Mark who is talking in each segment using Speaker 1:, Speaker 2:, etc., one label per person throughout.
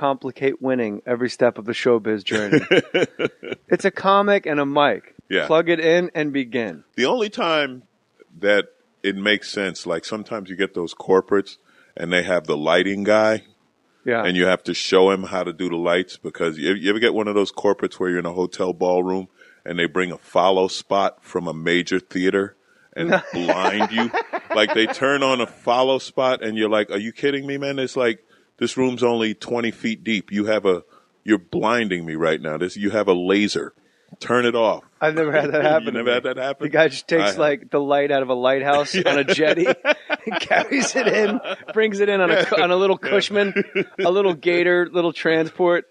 Speaker 1: overcomplicate winning every step of the showbiz journey. It's a comic and a mic.
Speaker 2: Yeah.
Speaker 1: Plug it in and begin.
Speaker 2: The only time that it makes sense, like sometimes you get those corporates and they have the lighting guy.
Speaker 1: Yeah.
Speaker 2: And you have to show him how to do the lights, because you ever get one of those corporates where you're in a hotel ballroom and they bring a follow spot from a major theater and blind you? Like they turn on a follow spot and you're like, are you kidding me, man? It's like, this room's only 20 feet deep. You're blinding me right now. You have a laser. Turn it off.
Speaker 1: I've never had that happen.
Speaker 2: You never had that happen?
Speaker 1: The guy just takes like the light out of a lighthouse on a jetty, carries it in, brings it in on a little Cushman, a little Gator, little transport.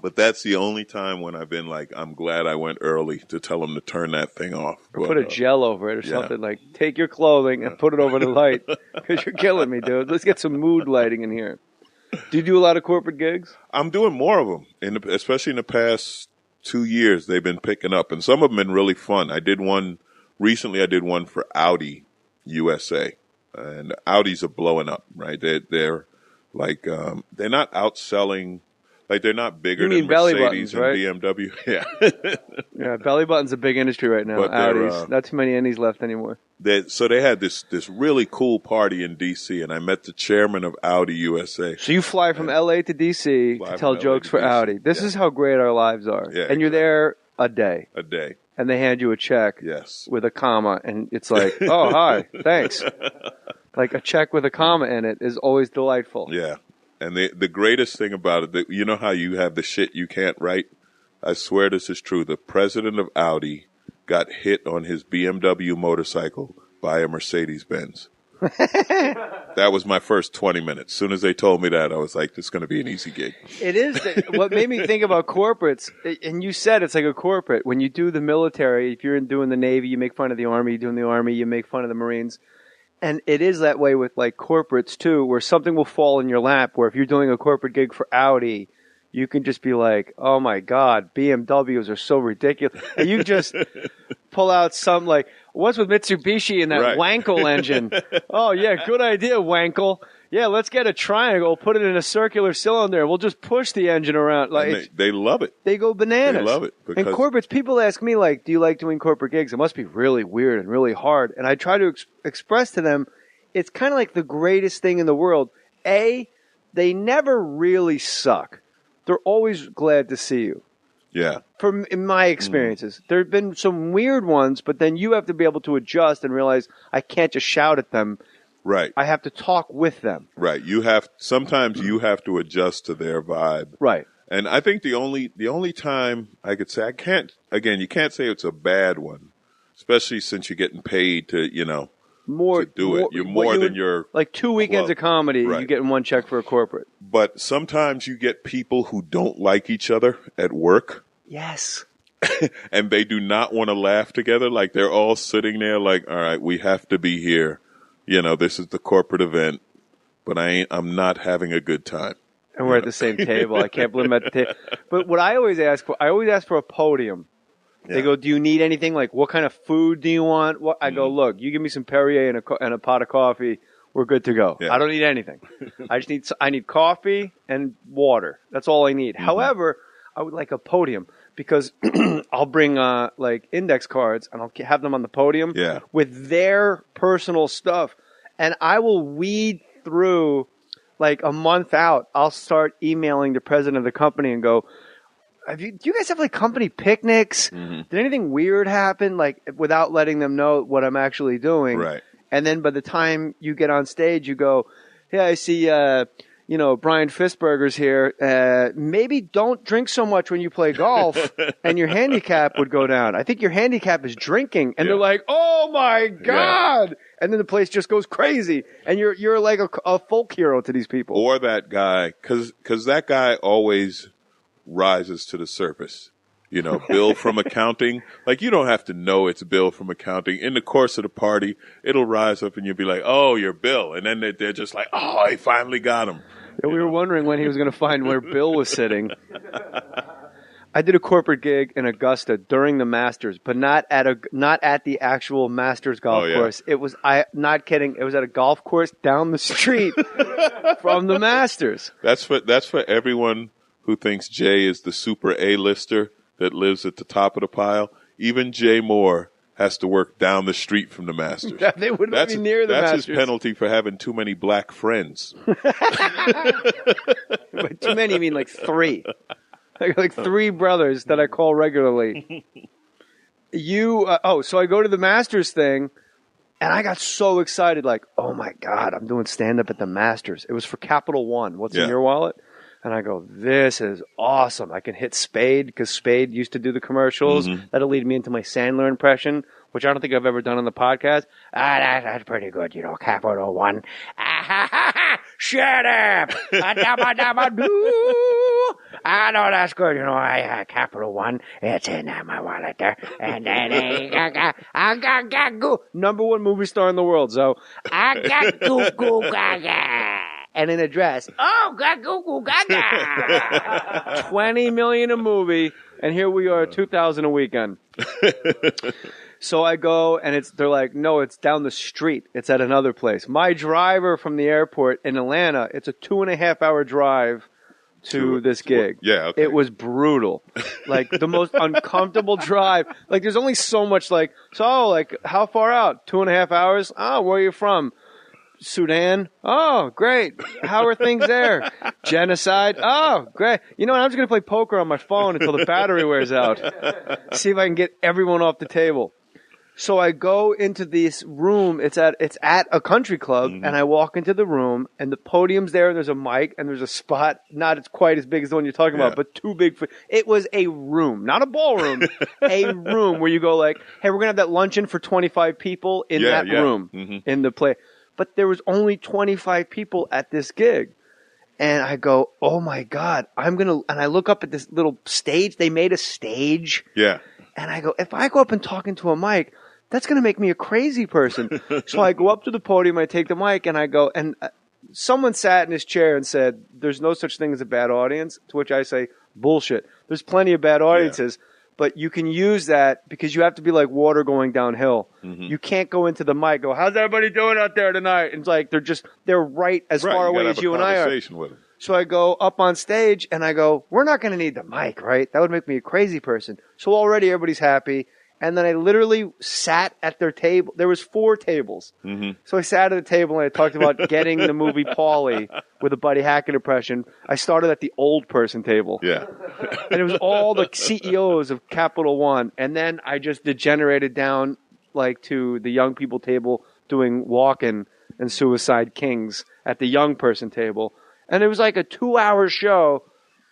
Speaker 2: But that's the only time when I've been like, I'm glad I went early to tell him to turn that thing off.
Speaker 1: Or put a gel over it or something. Like, take your clothing and put it over the light, because you're killing me, dude. Let's get some mood lighting in here. Do you do a lot of corporate gigs?
Speaker 2: I'm doing more of them, especially in the past 2 years. They've been picking up, and some of them have been really fun. I did one for Audi USA, and Audis are blowing up, right? They're like, they're not outselling, like they're not bigger than Mercedes and BMW. Yeah.
Speaker 1: Yeah, belly button's a big industry right now.
Speaker 2: But
Speaker 1: Audis. Not too many indies left anymore.
Speaker 2: So they had this really cool party in D.C., and I met the chairman of Audi USA.
Speaker 1: So you fly from L.A. to D.C. to tell jokes for Audi. This is how great our lives are.
Speaker 2: Yeah,
Speaker 1: and you're there a day.
Speaker 2: A day.
Speaker 1: And they hand you a check with a comma, and it's like, oh, hi, thanks. Like a check with a comma in it is always delightful.
Speaker 2: Yeah. And the greatest thing about it, you know how you have the shit you can't write? I swear this is true. The president of Audi got hit on his BMW motorcycle by a Mercedes-Benz. That was my first 20 minutes. As soon as they told me that, I was like, this is going to be an easy gig.
Speaker 1: It is. What made me think about corporates, and you said it's like a corporate. When you do the military, if you're doing the Navy, you make fun of the Army. You're doing the Army, you make fun of the Marines. And it is that way with like corporates too, where something will fall in your lap, where if you're doing a corporate gig for Audi, you can just be like, oh my God, BMWs are so ridiculous. And you just pull out some like, what's with Mitsubishi and that Wankel engine? Oh yeah, good idea, Wankel. Yeah, let's get a triangle, put it in a circular cylinder, and we'll just push the engine around. Like
Speaker 2: they love it.
Speaker 1: They go bananas.
Speaker 2: They love it.
Speaker 1: And corporates, people ask me, like, do you like doing corporate gigs? It must be really weird and really hard. And I try to express to them, it's kind of like the greatest thing in the world. A, they never really suck. They're always glad to see you.
Speaker 2: Yeah.
Speaker 1: In my experiences, there have been some weird ones, but then you have to be able to adjust and realize I can't just shout at them.
Speaker 2: Right.
Speaker 1: I have to talk with them.
Speaker 2: Right. Sometimes you have to adjust to their vibe.
Speaker 1: Right.
Speaker 2: And I think the only time I could say, you can't say it's a bad one, especially since you're getting paid to, to do it. You're more than your
Speaker 1: like 2 weekends of comedy, you get one check for a corporate.
Speaker 2: But sometimes you get people who don't like each other at work.
Speaker 1: Yes.
Speaker 2: And they do not want to laugh together. Like they're all sitting there like, all right, we have to be here. This is the corporate event, but I'm not having a good time.
Speaker 1: And we're at the same table. I can't believe I'm at the table. But what I always ask for a podium. Yeah. They go, do you need anything? Like, what kind of food do you want? I go, look, you give me some Perrier and a pot of coffee. We're good to go. Yeah. I don't need anything. I need coffee and water. That's all I need. Mm-hmm. However, I would like a podium because I'll bring like index cards and I'll have them on the podium with their personal stuff. And I will weed through like a month out. I'll start emailing the president of the company and go, do you guys have like company picnics? Mm-hmm. Did anything weird happen? Like without letting them know what I'm actually doing.
Speaker 2: Right.
Speaker 1: And then by the time you get on stage, you go, hey, I see, Brian Fistberger's here. Maybe don't drink so much when you play golf and your handicap would go down. I think your handicap is drinking. And they're like, oh my God. Yeah. And then the place just goes crazy. And you're like a folk hero to these people.
Speaker 2: Or that guy, cause that guy always rises to the surface. Bill from accounting. Like, you don't have to know it's Bill from accounting. In the course of the party, it'll rise up and you'll be like, oh, you're Bill. And then they're just like, oh, I finally got him.
Speaker 1: Yeah, we were wondering when he was going to find where Bill was sitting. I did a corporate gig in Augusta during the Masters, but not at the actual Masters golf course. It was not kidding. It was at a golf course down the street from the Masters.
Speaker 2: That's for everyone who thinks Jay is the super A-lister that lives at the top of the pile. Even Jay Mohr has to work down the street from the Masters.
Speaker 1: They wouldn't be near the Masters.
Speaker 2: That's his penalty for having too many black friends.
Speaker 1: By too many, you mean like 3. Like 3 brothers that I call regularly. So I go to the Masters thing, and I got so excited, like, oh my God, I'm doing stand-up at the Masters. It was for Capital One. What's in your wallet? And I go, this is awesome. I can hit Spade, because Spade used to do the commercials. Mm-hmm. That'll lead me into my Sandler impression, which I don't think I've ever done on the podcast. That's pretty good, Capital One. Shut up! I know that's good. I had Capital One. It's in my wallet there. And then I got goo. Number 1 movie star in the world. So I got goo gaga. And an address. Oh, goo gaga. 20 million a movie. And here we are, 2,000 a weekend. So I go, and they're like, no, it's down the street. It's at another place. My driver from the airport in Atlanta, it's a 2.5-hour drive to this gig.
Speaker 2: Yeah, okay.
Speaker 1: It was brutal. Like, the most uncomfortable drive. Like, there's only so much, how far out? 2.5 hours? Oh, where are you from? Sudan. Oh, great. How are things there? Genocide. Oh, great. You know what? I'm just going to play poker on my phone until the battery wears out. See if I can get everyone off the table. So I go into this room. It's at a country club, mm-hmm. and I walk into the room, and the podium's there, and there's a mic, and there's a spot. Not quite as big as the one you're talking about, but too big for. It was a room, not a ballroom, a room where you go like, hey, we're gonna have that luncheon for 25 people in that room mm-hmm. in the play. But there was only 25 people at this gig. And I go, oh my God, and I look up at this little stage. They made a stage.
Speaker 2: Yeah.
Speaker 1: And I go, if I go up and talk into a mic, that's going to make me a crazy person. So I go up to the podium, I take the mic, and I go, and someone sat in his chair and said, there's no such thing as a bad audience, to which I say, bullshit. There's plenty of bad audiences. Yeah. But you can use that because you have to be like water going downhill. Mm-hmm. You can't go into the mic, go, how's everybody doing out there tonight? And it's like they're right as far away as you and I are.
Speaker 2: With them.
Speaker 1: So I go up on stage and I go, we're not going to need the mic, right? That would make me a crazy person. So already everybody's happy. And then I literally sat at their table. There was 4 tables. Mm-hmm. So I sat at the table and I talked about getting the movie Paulie with a Buddy Hackett impression. I started at the old person table.
Speaker 2: Yeah.
Speaker 1: And it was all the CEOs of Capital One. And then I just degenerated down to the young people table doing Walkin' and Suicide Kings at the young person table. And it was like a 2-hour show,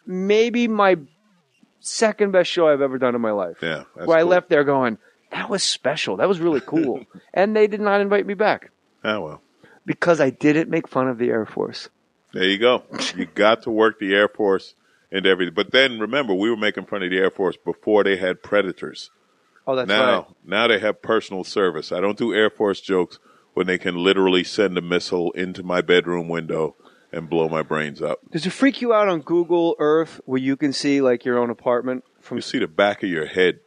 Speaker 1: maybe my second best show I've ever done in my life.
Speaker 2: Yeah,
Speaker 1: where cool. I left there going, that was special. That was really cool. And they did not invite me back.
Speaker 2: Oh, well.
Speaker 1: Because I didn't make fun of the Air Force.
Speaker 2: There you go. You got to work the Air Force and everything. But then, remember, we were making fun of the Air Force before they had Predators.
Speaker 1: Oh, that's right.
Speaker 2: Now they have personal service. I don't do Air Force jokes when they can literally send a missile into my bedroom window and blow my brains up.
Speaker 1: Does it freak you out on Google Earth where you can see your own apartment?
Speaker 2: You see the back of your head.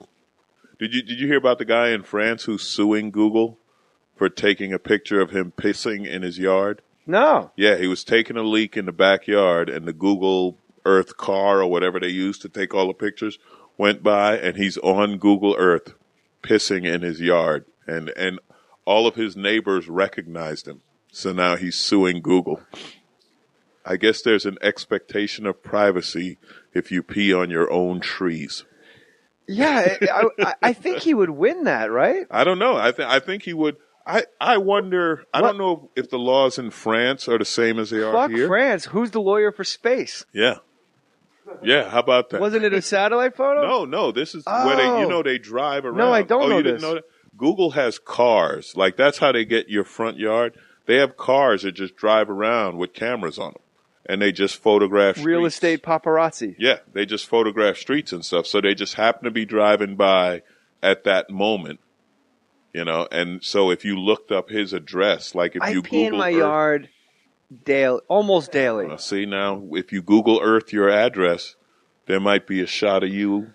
Speaker 2: Did you hear about the guy in France who's suing Google for taking a picture of him pissing in his yard?
Speaker 1: No.
Speaker 2: Yeah, he was taking a leak in the backyard, and the Google Earth car or whatever they use to take all the pictures went by, and he's on Google Earth pissing in his yard, and all of his neighbors recognized him. So now he's suing Google. I guess there's an expectation of privacy if you pee on your own trees.
Speaker 1: Yeah, I think he would win that, right?
Speaker 2: I don't know. I think he would. I wonder. I don't know if the laws in France are the same as they are here.
Speaker 1: Fuck France. Who's the lawyer for space?
Speaker 2: Yeah. Yeah, how about that?
Speaker 1: Wasn't it a satellite photo?
Speaker 2: No. This is where they drive around.
Speaker 1: No, I don't know
Speaker 2: you
Speaker 1: this.
Speaker 2: Didn't know that? Google has cars. That's how they get your front yard. They have cars that just drive around with cameras on them. And they just photograph streets.
Speaker 1: Real estate paparazzi.
Speaker 2: Yeah, they just photograph streets and stuff. So they just happen to be driving by at that moment, And so if you looked up his address, if you Google
Speaker 1: pee in my yard daily, almost daily.
Speaker 2: See, now, if you Google Earth your address, there might be a shot of you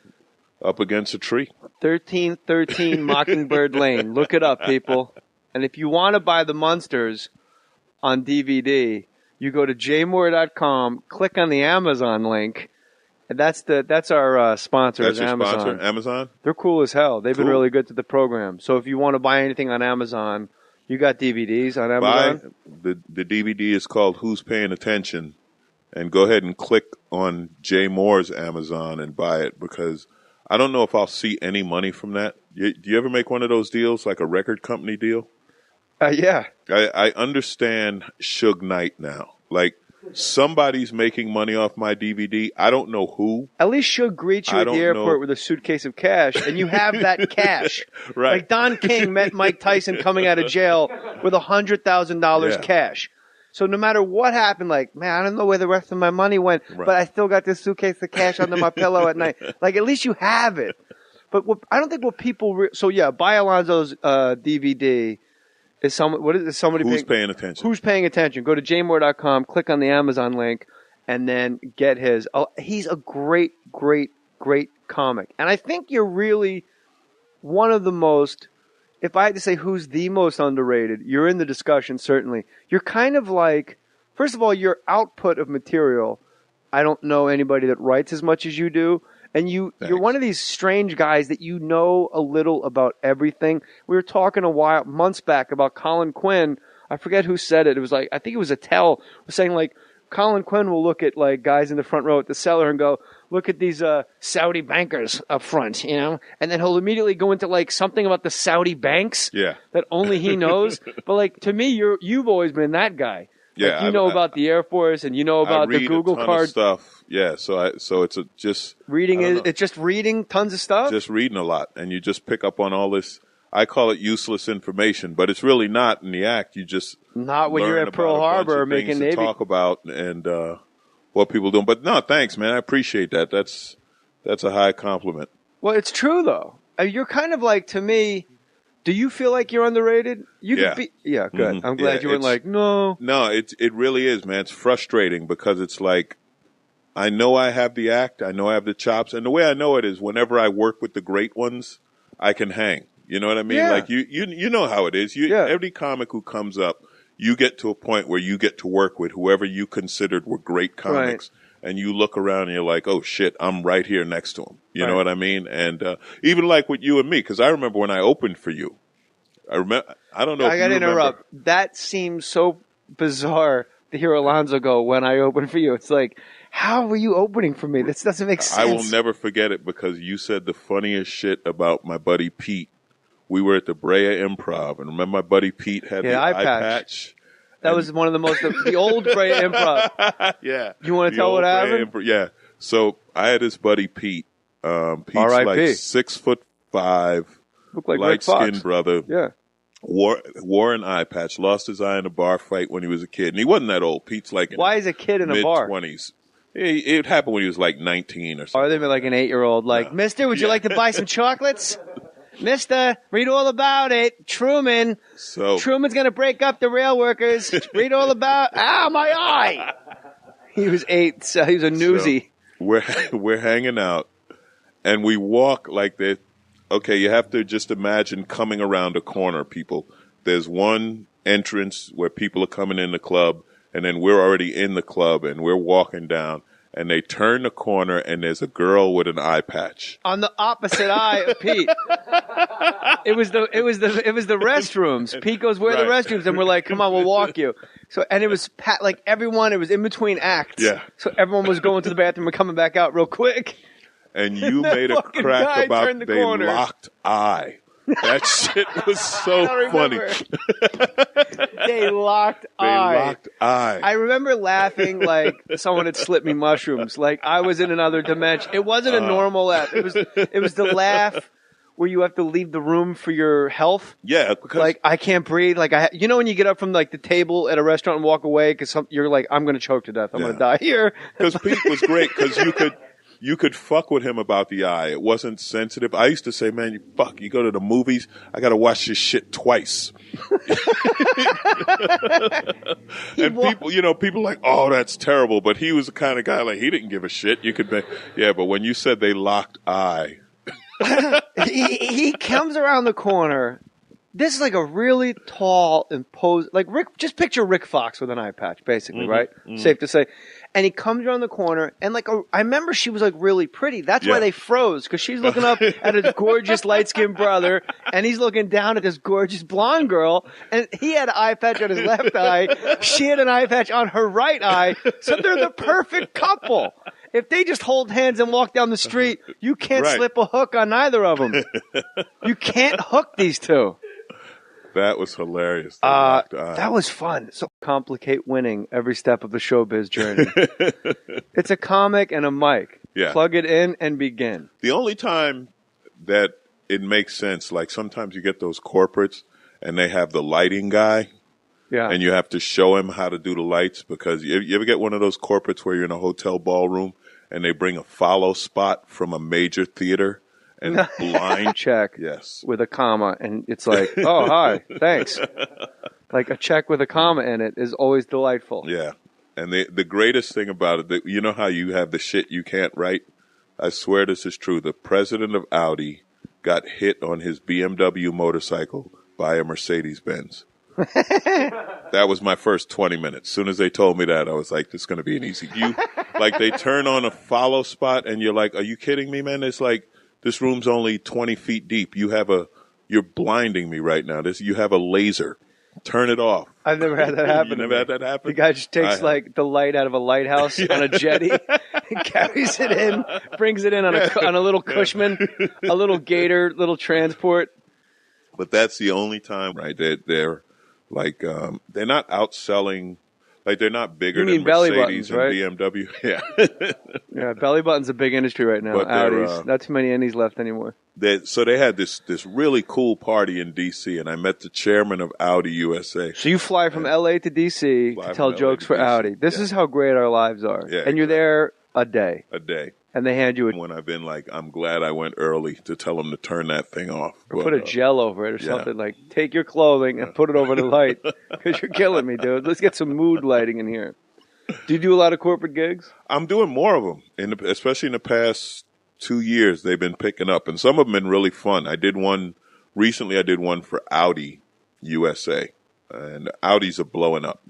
Speaker 2: up against a tree.
Speaker 1: 1313 Mockingbird Lane. Look it up, people. And if you want to buy the Munsters on DVD, you go to jmohr.com, click on the Amazon link, and that's our sponsor.
Speaker 2: That's your
Speaker 1: Amazon.
Speaker 2: sponsor, Amazon?
Speaker 1: They're cool as hell. They've been
Speaker 2: Cool.
Speaker 1: really good to the program. So if you want to buy anything on Amazon, you got DVDs on Amazon?
Speaker 2: The DVD is called Who's Paying Attention, and go ahead and click on Jay Mohr's Amazon and buy it, because I don't know if I'll see any money from that. Do you ever make one of those deals, like a record company deal?
Speaker 1: Yeah.
Speaker 2: I understand Suge Knight now. Like, somebody's making money off my DVD. I don't know who.
Speaker 1: At least she'll greet you at the airport with a suitcase of cash, and you have that cash.
Speaker 2: Right.
Speaker 1: Like Don King met Mike Tyson coming out of jail with $100,000 cash. So no matter what happened, like, man, I don't know where the rest of my money went, but I still got this suitcase of cash under my pillow at night. Like, at least you have it. But I don't think what people so yeah, buy Alonzo's DVD. Is somebody
Speaker 2: Who's paying attention?
Speaker 1: Who's paying attention? Go to jmohr.com, click on the Amazon link, and then get his. Oh, he's a great, great, great comic. And I think you're really one of the most, if I had to say who's the most underrated, you're in the discussion, certainly. You're kind of like, first of all, your output of material, I don't know anybody that writes as much as you do. And you're one of these strange guys that you know a little about everything. We were talking months back about Colin Quinn. I forget who said it. It was like, I think it was Attell, was saying like, Colin Quinn will look at like guys in the front row at the cellar and go, look at these Saudi bankers up front, you know? And then he'll immediately go into like something about the Saudi banks that only he knows. But like, to me, you've always been that guy.
Speaker 2: Yeah,
Speaker 1: like, you know about the Air Force, and you know about the Google card
Speaker 2: stuff. Yeah, so it's just
Speaker 1: reading. It's just reading tons of stuff.
Speaker 2: Just reading a lot, and you just pick up on all this. I call it useless information, but it's really not in the act. You just
Speaker 1: not when you're at Pearl Harbor making Navy.
Speaker 2: Talk about and what people doing. But no, thanks, man. I appreciate that. That's a high compliment.
Speaker 1: Well, it's true though. You're kind of like, to me. Do you feel like you're underrated? Could be. Yeah, good. Mm-hmm. I'm glad you weren't like, no.
Speaker 2: No, it really is, man. It's frustrating because it's like, I know I have the act, I know I have the chops, and the way I know it is whenever I work with the great ones, I can hang. You know what I mean?
Speaker 1: Yeah.
Speaker 2: Like you know how it is. Every comic who comes up, you get to a point where you get to work with whoever you considered were great comics. Right. And you look around and you're like, oh shit, I'm right here next to him. You know what I mean? And even like with you and me, because I remember when I opened for you. I don't know. I got to interrupt.
Speaker 1: That seems so bizarre to hear Alonzo go, when I opened for you. It's like, how were you opening for me? This doesn't make sense.
Speaker 2: I will never forget it because you said the funniest shit about my buddy Pete. We were at the Brea Improv, and remember my buddy Pete had the eye patch.
Speaker 1: That was one of the old Brea Improv.
Speaker 2: Yeah.
Speaker 1: You want to tell what happened?
Speaker 2: Yeah. So I had this buddy Pete. Pete's like 6'5",
Speaker 1: looked like
Speaker 2: light-skinned brother.
Speaker 1: Yeah.
Speaker 2: Wore an eye patch. Lost his eye in a bar fight when he was a kid, and he wasn't that old. Pete's like
Speaker 1: why is a kid in a bar?
Speaker 2: Mid-20s. It happened when he was like 19 or something.
Speaker 1: Or they were like an 8-year-old, like, Mister, would you like to buy some chocolates? Mister, read all about it. Truman's going to break up the rail workers. Read all about... my eye! He was 8, so he was a newsie.
Speaker 2: So we're hanging out, and we walk like this. Okay, you have to just imagine coming around a corner, people. There's one entrance where people are coming in the club, and then we're already in the club, and we're walking down. And they turn the corner, and there's a girl with an eye patch
Speaker 1: on the opposite eye of Pete. It was the restrooms. Pete goes, "Where are the restrooms?" And we're like, "Come on, we'll walk you." So, and it was like everyone. It was in between acts.
Speaker 2: Yeah.
Speaker 1: So everyone was going to the bathroom and coming back out real quick.
Speaker 2: And you made a crack about they locked eye. That shit was so funny.
Speaker 1: They locked eye.
Speaker 2: I
Speaker 1: remember laughing like someone had slipped me mushrooms. Like I was in another dimension. It wasn't a normal laugh. It was the laugh where you have to leave the room for your health.
Speaker 2: Yeah, because
Speaker 1: like I can't breathe. Like when you get up from like the table at a restaurant and walk away because you're like, I'm going to choke to death. I'm going to die here.
Speaker 2: Because Pete was great because you could fuck with him about the eye. It wasn't sensitive. I used to say, man, you go to the movies, I got to watch this shit twice. And people like, oh, that's terrible. But he was the kind of guy, like, he didn't give a shit. You could be, yeah, but when you said they locked eye.
Speaker 1: he comes around the corner. This is like a really tall, imposing, like Rick. Just picture Rick Fox with an eye patch, basically, right? Mm-hmm. Safe to say. And he comes around the corner, and I remember she was like really pretty. That's why they froze, because she's looking up at his gorgeous light skinned brother, and he's looking down at this gorgeous blonde girl. And he had an eye patch on his left eye. She had an eye patch on her right eye. So they're the perfect couple. If they just hold hands and walk down the street, you can't slip a hook on neither of them. You can't hook these two.
Speaker 2: That was hilarious. That
Speaker 1: was fun. So complicate winning every step of the showbiz journey. It's a comic and a mic.
Speaker 2: Yeah.
Speaker 1: Plug it in and begin.
Speaker 2: The only time that it makes sense, like sometimes you get those corporates and they have the lighting guy.
Speaker 1: Yeah.
Speaker 2: And you have to show him how to do the lights, because you ever get one of those corporates where you're in a hotel ballroom and they bring a follow spot from a major theater and blind
Speaker 1: check with a comma, and it's like, oh, hi, thanks. Like a check with a comma in it is always delightful.
Speaker 2: Yeah. And the greatest thing about it, you know how you have the shit you can't write? I swear this is true. The president of Audi got hit on his BMW motorcycle by a Mercedes-Benz. That was my first 20 minutes. As soon as they told me that, I was like, this is going to be an easy. Like, they turn on a follow spot, and you're like, are you kidding me, man? It's like, this room's only 20 feet deep. You're blinding me right now. You have a laser. Turn it off.
Speaker 1: I've never had that happen.
Speaker 2: You never had that happen?
Speaker 1: The guy just takes the light out of a lighthouse on a jetty, and carries it in, brings it in on a little Cushman, a little Gator, little transport.
Speaker 2: But that's the only time, right? They're like, they're not outselling. Like, they're not bigger than Mercedes and BMW. Yeah.
Speaker 1: Yeah, belly button's a big industry right now.
Speaker 2: But
Speaker 1: Audis. Not too many Indies left anymore.
Speaker 2: So they had this really cool party in D.C., and I met the chairman of Audi USA.
Speaker 1: So you fly from L.A. to D.C. to tell jokes for Audi. This is how great our lives are.
Speaker 2: Yeah,
Speaker 1: and you're there a day.
Speaker 2: A day.
Speaker 1: And they hand you
Speaker 2: when I've been like, I'm glad I went early to tell them to turn that thing off.
Speaker 1: Or put a gel over it or something. Like, take your clothing and put it over the light, because you're killing me, dude. Let's get some mood lighting in here. Do you do a lot of corporate gigs?
Speaker 2: I'm doing more of them, especially in the past 2 years. They've been picking up, and some of them have been really fun. I did one recently for Audi USA, and Audis are blowing up.